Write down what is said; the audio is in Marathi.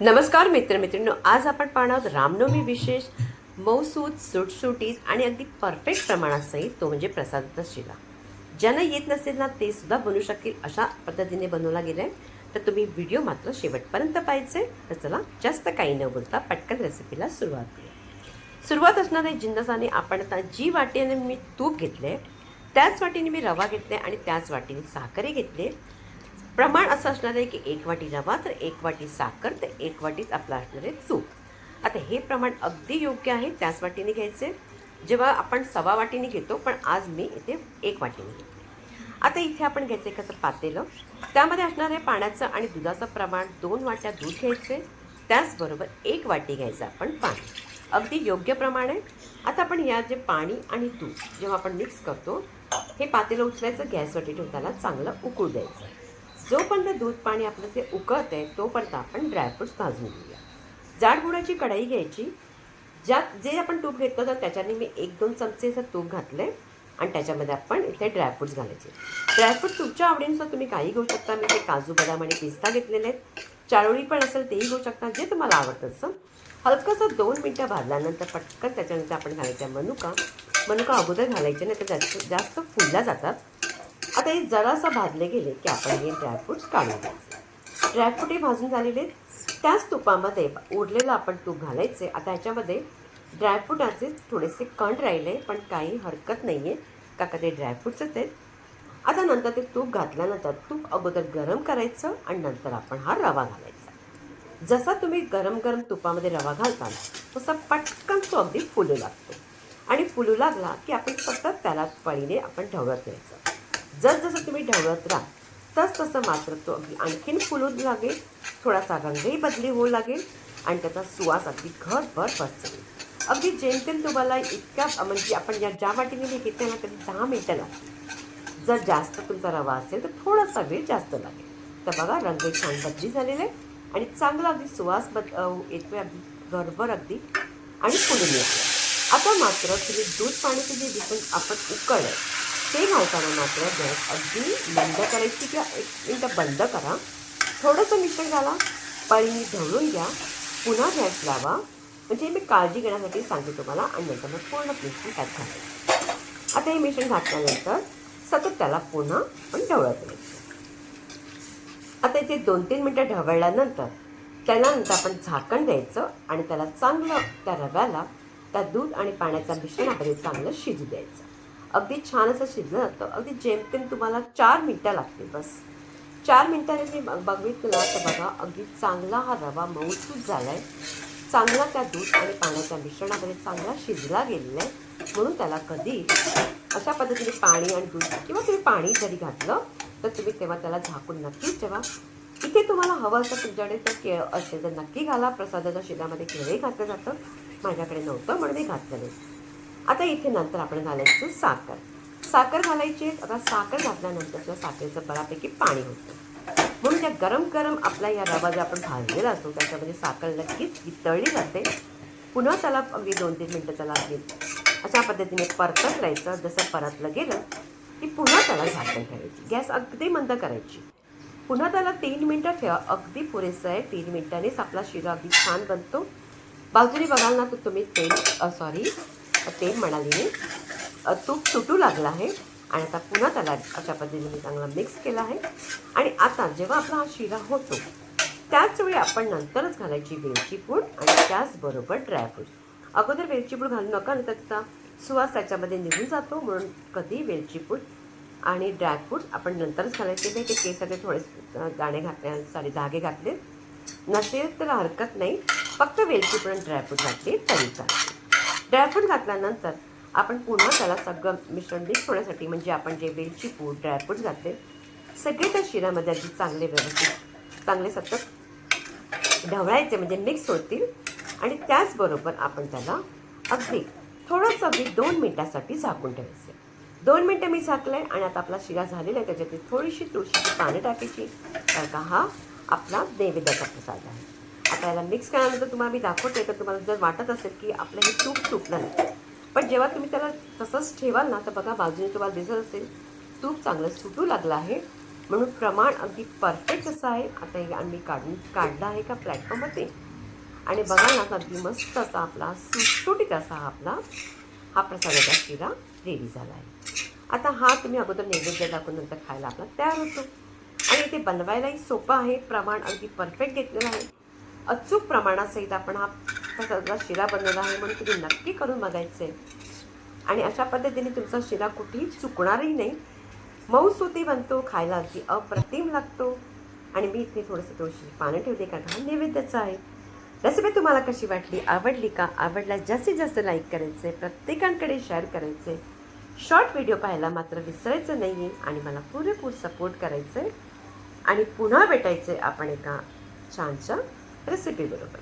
नमस्कार मित्रमैत्रिणींनो, आज आपण पाहणार आहोत रामनवमी विशेष मऊसूत सुटसुटीत आणि अगदी परफेक्ट प्रमाणात सहित तो म्हणजे प्रसादाचा शिरा. ज्यांना येत नसेल ना ते सुद्धा बनवू शकेल अशा पद्धतीने बनवला गेला आहे. तर तुम्ही व्हिडिओ मात्र शेवटपर्यंत पाहायचे. तर चला जास्त काही न बोलता पटकन रेसिपीला सुरुवात करूया. सुरुवात असणार आहे जिन्नसाने. आपण आता जी वाटीने मी तूप घेतले त्याच वाटीने मी रवा घेतले आणि त्याच वाटीने साखरही घेतले. प्रमाण असं असणार आहे की 1 वाटी रवा तर 1 वाटी साखर तर 1 वाटीच आपलं असणार आहे तूप. आता हे प्रमाण अगदी योग्य आहे, त्याच वाटीने घ्यायचे जेव्हा आपण सवा वाटीने घेतो, पण आज मी इथे 1 वाटीने घेते. आता इथे आपण घ्यायचं एखादं पातेलं, त्यामध्ये असणार आहे पाण्याचं आणि दुधाचं प्रमाण 2 वाट्या दूध घ्यायचे, त्याचबरोबर 1 वाटी घ्यायचं आपण पाणी. अगदी योग्य प्रमाण आहे. आता आपण या जे पाणी आणि दूध जेव्हा आपण मिक्स करतो हे पातेलं उचलायचं, गॅसवरती ठेवून त्याला चांगलं उकळू द्यायचं. जोपर्यंत दूध पाणी आपलं ते उकळत आहे तोपर्यंत आपण ड्रायफ्रूट्स भाजून घेऊया. जाडबुडाची कढाई घ्यायची, ज्यात जे आपण तूप घेतलं तर त्याच्याने मी 1-2 चमचे असं तूप घातले आणि त्याच्यामध्ये आपण इथे ड्रायफ्रूट्स घालायचे. ड्रायफ्रूट तुमच्या आवडीनुसार तुम्ही काही घेऊ शकता. मी ते काजू बदाम आणि पिस्ता घेतलेले आहेत. चारोळी पण असेल तेही घेऊ शकता, जे तुम्हाला आवडतं असं. हलकंसं 2 मिनटं भाजल्यानंतर पटकन त्याच्यानंतर आपण घालायचा मनुका अगोदर घालायचे नाही तर जास्त फुलल्या जातात. आता हे जरासं भाजले गेले की आपण हे ड्रायफ्रूट्स काढून घ्यायचे. ड्रायफ्रूट हे भाजून झालेले त्याच तुपामध्ये उरलेलं आपण तूप घालायचे. आता ह्याच्यामध्ये ड्रायफ्रूटाचे थोडेसे कण राहिले, पण काही हरकत नाही आहे का ते ड्रायफ्रूट्सच आहेत. आता नंतर ते तूप घातल्यानंतर तूप अगोदर गरम करायचं आणि नंतर आपण हा रवा घालायचा. जसा तुम्ही गरम गरम तुपामध्ये रवा घालता तसा पटकन तो अगदी फुलू लागतो आणि फुलू लागला की आपण सतत त्याला पळीने आपण ढवळत राहायचं. जसं तुम्ही ढवळत राहा तसं मात्र तो अगदी आणखीन फुलू लागेल, थोडासा रंगही बदली होऊ लागेल आणि त्याचा सुवास अगदी घरभर बसेल. अगदी जेमतेम तुम्हाला इतक्या म्हणजे आपण ज्या वाटीने मी घेतले ना तरी 10 मिनटं लागतील. जर जास्त तुमचा रवा असेल तर थोडासा वेळ जास्त लागेल. तर बघा रंग छान बदली झालेले आणि चांगला अगदी सुवास येतो अगदी घरभर अगदी आणि फुलून येतो. आता मात्र तुम्ही दूध पाण्याचं जे विकून आपण उकळलं ते घालताना मात्र गॅस अगदी बंद करायची किंवा 1 मिनटं बंद करा. थोडंसं मिश्रण घाला, पळीने ढवळून घ्या, पुन्हा गॅस लावा. म्हणजे मी काळजी घेण्यासाठी सांगते तुम्हाला आणि नंतर मग पूर्ण मिश्रण त्यात घालायचं. आता हे मिश्रण घातल्यानंतर सतत त्याला पुन्हा आपण ढवळत राहायचं. आता इथे 2-3 मिनटं ढवळल्यानंतर त्यानंतर आपण झाकण द्यायचं आणि त्याला चांगलं त्या रव्याला त्या दूध आणि पाण्याच्या मिश्रणामध्ये चांगलं शिजू द्यायचं. अगदी छान असं शिजलं जातं. अगदी जेमतेम तुम्हाला 4 मिनटं लागतील बस. 4 मिनटाने मी बघितलं तर बघा अगदी चांगला हा रवा मऊसूत झाला आहे. चांगला त्या दूध आणि पाण्याच्या मिश्रणामध्ये चांगला शिजला गेलेला आहे. म्हणून त्याला कधी अशा पद्धतीने पाणी आणि दूध किंवा तुम्ही पाणी जरी घातलं तर तुम्ही तेव्हा त्याला झाकून नक्कीच ठेवा. इथे तुम्हाला हवं असं तुमच्याकडे तर केळ असेल तर नक्की घाला. प्रसादाच्या शिऱ्यामध्ये केळही घातलं जातं, माझ्याकडे नव्हतं म्हणून मी घातलं नाही. आता इथे नंतर आपण घालायचं साखर घालायची. आता साखर घातल्यानंतर त्या साखरेचं बऱ्यापैकी पाणी होतं, म्हणून त्या गरम गरम आपला या रवा जो आपण भाजलेला असतो त्याच्यामध्ये साखर नक्कीच वितळली जाते. पुन्हा त्याला अगदी 2-3 मिनटं त्याला अशा पद्धतीने परतत राहायचं. जसं परतलं गेलं की पुन्हा त्याला झाकण ठेवायची, गॅस अगदी मंद करायची. पुन्हा त्याला 3 मिनटं ठेवा, अगदी पुरेसं आहे. 3 मिनटांनीच आपला शिरा अगदी छान बनतो. बाजूने बघाल ना तर तुम्ही तेल म्हणाली मी तूप सुटू लागलं आहे आणि आता पुन्हा त्याला अशा पद्धतीने चांगला मिक्स केला आहे. आणि आता जेव्हा आपला हा शिरा होतो त्याचवेळी आपण नंतरच घालायची वेलची पूड आणि त्याचबरोबर ड्रायफ्रूट. अगोदर वेलची पूड घालू नका, नंतर त्याचा सुवास त्याच्यामध्ये निघून जातो, म्हणून कधी वेलची पूड आणि ड्रायफ्रूट आपण नंतरच घालायचे. ते केसाचे थोडे धागे घातले नसेल तर हरकत नाही, फक्त वेलची पूड आणि ड्रायफ्रूट घातले तरी चालते. ड्रायफ्रूट घातल्यानंतर आपण पुन्हा त्याला सगळं मिश्रण मिक्स होण्यासाठी म्हणजे आपण जे वेलची पूड ड्रायफ्रूट्स घातले सगळे त्या शिऱ्यामध्ये अगदी चांगले सतत ढवळायचे म्हणजे मिक्स होतील. आणि त्याचबरोबर आपण त्याला अगदी थोडंसं अगदी 2 मिनटासाठी झाकून ठेवायचे. 2 मिनटं मी झाकलं आहे आणि आता आपला शिरा झालेला आहे. त्याच्यातली थोडीशी तुळशीची पानं टाकायची, कारण का हा आपला नैवेद्याचा प्रसाद आहे. आता याला मिक्स केल्यानंतर तुम्हाला मी दाखवते. तर तुम्हाला जर वाटत असेल की आपलं हे तूप सुटलं नाही, पण जेव्हा तुम्ही त्याला तसंच ठेवाल ना तर बघा बाजूने तुम्हाला दिसत असेल तूप चांगलं सुटू लागलं आहे म्हणून प्रमाण अगदी परफेक्ट असं आहे. आता हे आम्ही काढलं आहे का प्लॅटफॉर्ममध्ये आणि बघा ना अगदी मस्त असा आपला सुटसुटीत असा हा प्रसादाचा शिरा रेडी झाला आहे. आता हा तुम्ही अगोदर नैवेद्य दाखवून नंतर खायला आपला तयार होतो. आणि ते बनवायलाही सोपं आहे. प्रमाण अगदी परफेक्ट घेतलेलं आहे. अचूक प्रमाणासहित आपण हा प्रसादाचा शिरा बनवला आहे, म्हणून तुम्ही नक्की करून बघायचं आहे. आणि अशा पद्धतीने तुमचा शिरा कुठेही चुकणारही नाही. मऊसूतही बनतो, खायला अगदी अप्रतिम लागतो. आणि मी इथे थोडीशी पानं ठेवली कारण हा नैवेद्याचा आहे. रेसिपी तुम्हाला कशी वाटली, आवडली का? आवडल्यास जास्तीत जास्त लाईक करायचे, प्रत्येकांकडे शेअर करायचे. शॉर्ट व्हिडिओ पाहायला मात्र विसरायचं नाही आहे आणि मला पुरेपूर सपोर्ट करायचं आहे. आणि पुन्हा भेटायचं आहे आपण एका छानशा रेसिपीबरोबर.